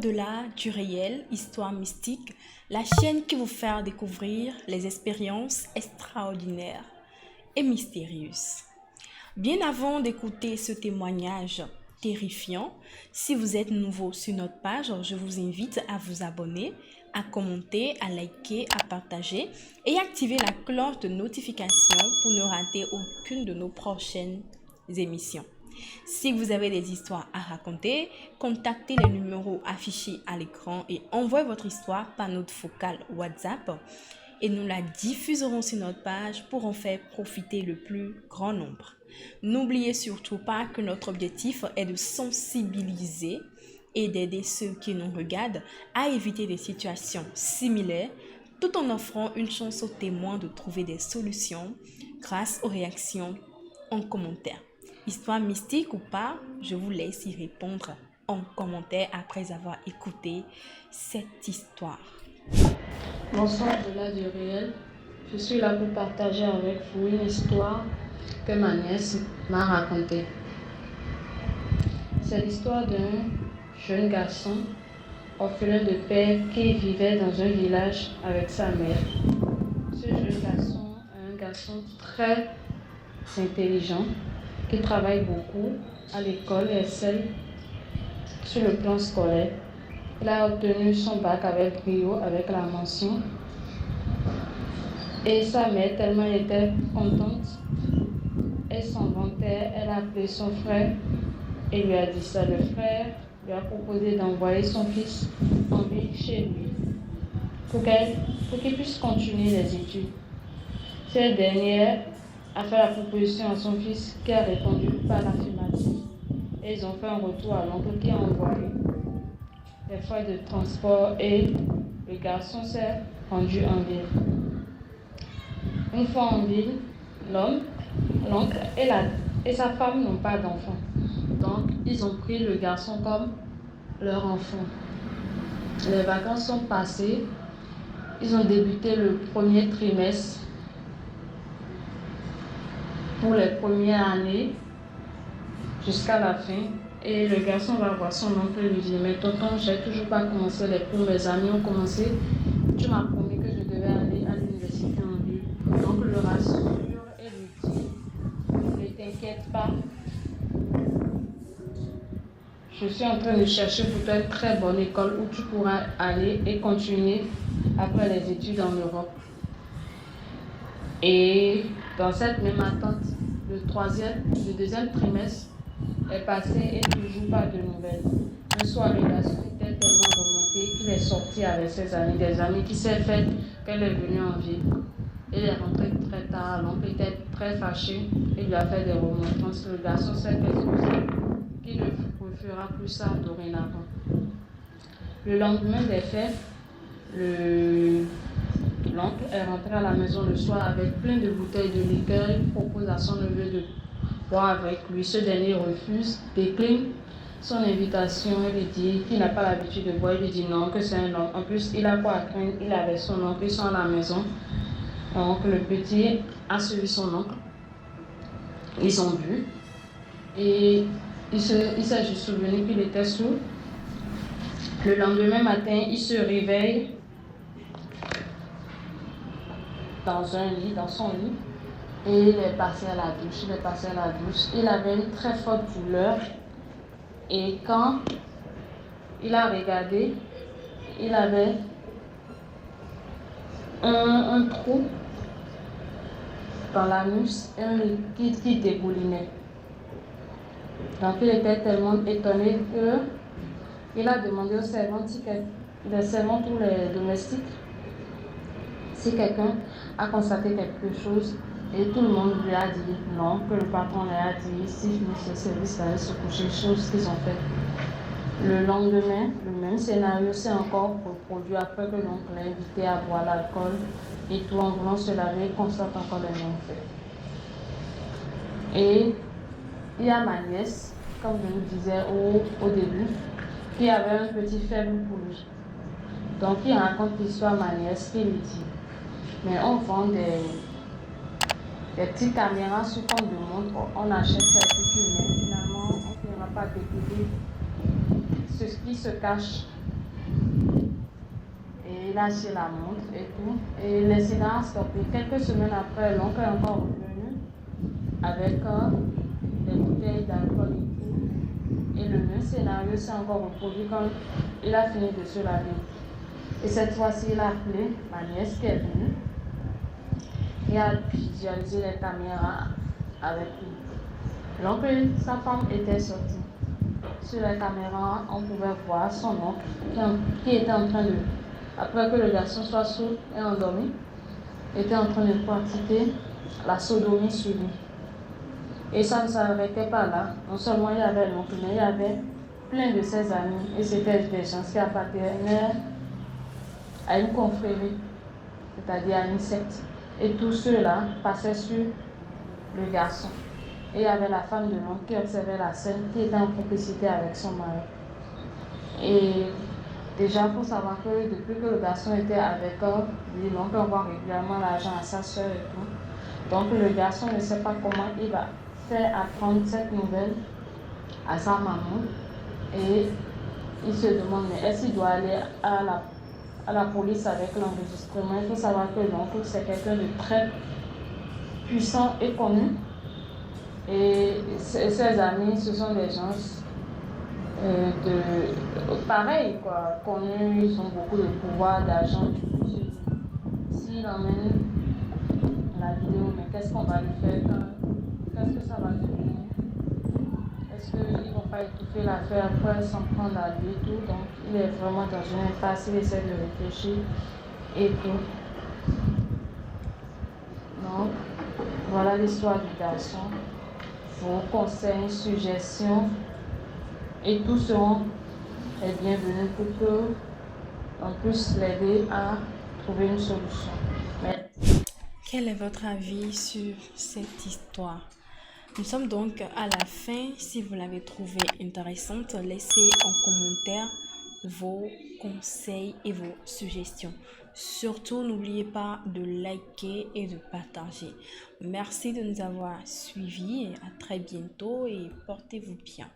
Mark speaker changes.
Speaker 1: Au-delà du réel, Histoire mystique, la chaîne qui vous fait découvrir les expériences extraordinaires et mystérieuses. Bien avant d'écouter ce témoignage terrifiant, si vous êtes nouveau sur notre page, je vous invite à vous abonner, à commenter, à liker, à partager et activer la cloche de notification pour ne rater aucune de nos prochaines émissions. Si vous avez des histoires à raconter, contactez les numéros affichés à l'écran et envoyez votre histoire par notre vocale WhatsApp et nous la diffuserons sur notre page pour en faire profiter le plus grand nombre. N'oubliez surtout pas que notre objectif est de sensibiliser et d'aider ceux qui nous regardent à éviter des situations similaires tout en offrant une chance aux témoins de trouver des solutions grâce aux réactions en commentaire. Histoire mystique ou pas, je vous laisse y répondre en commentaire après avoir écouté cette histoire.
Speaker 2: Bonsoir au-delà du réel. Je suis là pour partager avec vous une histoire que ma nièce m'a racontée. C'est l'histoire d'un jeune garçon orphelin de père qui vivait dans un village avec sa mère. Ce jeune garçon est un garçon très intelligent qui travaille beaucoup à l'école et excelle sur le plan scolaire. Il a obtenu son bac avec brio, avec la mention. Et sa mère, tellement elle était contente, elle s'en vantait, elle a appelé son frère et lui a dit ça. Le frère lui a proposé d'envoyer son fils en ville chez lui pour qu'il puisse continuer les études. Cette dernière a fait la proposition à son fils qui a répondu par l'affirmative. Et ils ont fait un retour à l'oncle qui a envoyé les frais de transport et le garçon s'est rendu en ville. Une fois en ville, l'oncle et sa femme n'ont pas d'enfant. Donc, ils ont pris le garçon comme leur enfant. Les vacances sont passées. Ils ont débuté le premier trimestre pour les premières années jusqu'à la fin. Et le garçon va voir son oncle et lui dit: mais tonton, j'ai toujours pas commencé les cours, mes amis ont commencé. Tu m'as promis que je devais aller à l'université en ville. Donc le rassure et lui dit: ne t'inquiète pas. Je suis en train de chercher pour toi une très bonne école où tu pourras aller et continuer après les études en Europe. Et dans cette même attente, le deuxième trimestre est passé et toujours pas de nouvelles. Un soir, le garçon était tellement remonté qu'il est sorti avec ses amis, des amis qui s'est fait qu'elle est venue en ville. Il est rentré très tard, l'oncle était très fâché, il lui a fait des remontrances. Le garçon s'est excusé qu'il ne refera plus ça dorénavant. Le lendemain des fêtes, l'oncle est rentré à la maison le soir avec plein de bouteilles de liqueur. Il propose à son neveu de boire avec lui. Ce dernier refuse, décline son invitation. Il lui dit qu'il n'a pas l'habitude de boire. Il lui dit non, que c'est un homme. En plus, il a quoi à craindre. Il avait son oncle, ils sont à la maison. Donc le petit a suivi son oncle. Ils ont bu. Et il s'est juste souvenu qu'il était sourd. Le lendemain matin, il se réveille dans son lit. Et il est passé à la douche. Il avait une très forte douleur. Et quand il a regardé, il avait un trou dans l'anus et un liquide qui dégoulinait. Donc il était tellement étonné qu'il a demandé aux servantes, les servantes ou les domestiques, si quelqu'un a constaté quelque chose. Et tout le monde lui a dit non, que le patron lui a dit si le service allait se coucher, chose qu'ils ont fait. Le lendemain, le même scénario s'est encore reproduit après que l'oncle l'a invité à boire l'alcool et tout en voulant se laver, il constate encore les mêmes faits. Et il y a ma nièce, comme je vous disais au début, qui avait un petit faible pour lui. Donc il raconte l'histoire à ma nièce qui lui dit: mais on vend des petites caméras sous forme de montre, on achète ça et puis tu mets. Finalement, on ne pourra pas découvrir ce qui se cache il a acheté la montre et tout. Et l'incident a stoppé. Quelques semaines après, l'oncle est encore revenu avec des bouteilles d'alcool et tout. Et le même scénario s'est encore reproduit quand il a fini de se laver. Et cette fois-ci, il a appelé ma nièce qui est venue et a visualisé les caméras avec lui. L'oncle et sa femme étaient sortis. Sur les caméras, on pouvait voir son oncle qui était en train de, après que le garçon soit sourd et endormi, était en train de pratiquer la sodomie sur lui. Et ça ne s'arrêtait pas là. Non seulement il y avait l'oncle, mais il y avait plein de ses amis. Et c'était des gens qui appartenaient à une confrérie, c'est-à-dire à une secte. Et tous ceux-là passaient sur le garçon. Et il y avait la femme de l'oncle qui observait la scène, qui était en complicité avec son mari. Et déjà, il faut savoir que depuis que le garçon était avec lui, l'oncle envoie régulièrement l'argent à sa soeur et tout. Donc le garçon ne sait pas comment il va faire apprendre cette nouvelle à sa maman. Et il se demande, mais est-ce qu'il doit aller à la police avec l'enregistrement? Il faut savoir que l'oncle, c'est quelqu'un de très puissant et connu. Et ses amis, ce sont des gens pareil, quoi, connus, ils ont beaucoup de pouvoir, d'argent. S'il emmène la vidéo, mais qu'est-ce qu'on va lui faire? Qu'est-ce que ça va devenir? Est-ce qu'ils ne vont pas étouffer l'affaire après s'en prendre à lui et tout? Donc il est vraiment dans une impasse, il essaie de réfléchir et tout. Donc voilà l'histoire du garçon. Vos conseils, suggestions et tous seront les bienvenus pour que on puisse l'aider à trouver une solution. Merci.
Speaker 1: Quel est votre avis sur cette histoire? Nous sommes donc à la fin. Si vous l'avez trouvée intéressante, laissez en commentaire vos conseils et vos suggestions. Surtout, n'oubliez pas de liker et de partager. Merci de nous avoir suivis. À très bientôt et portez-vous bien.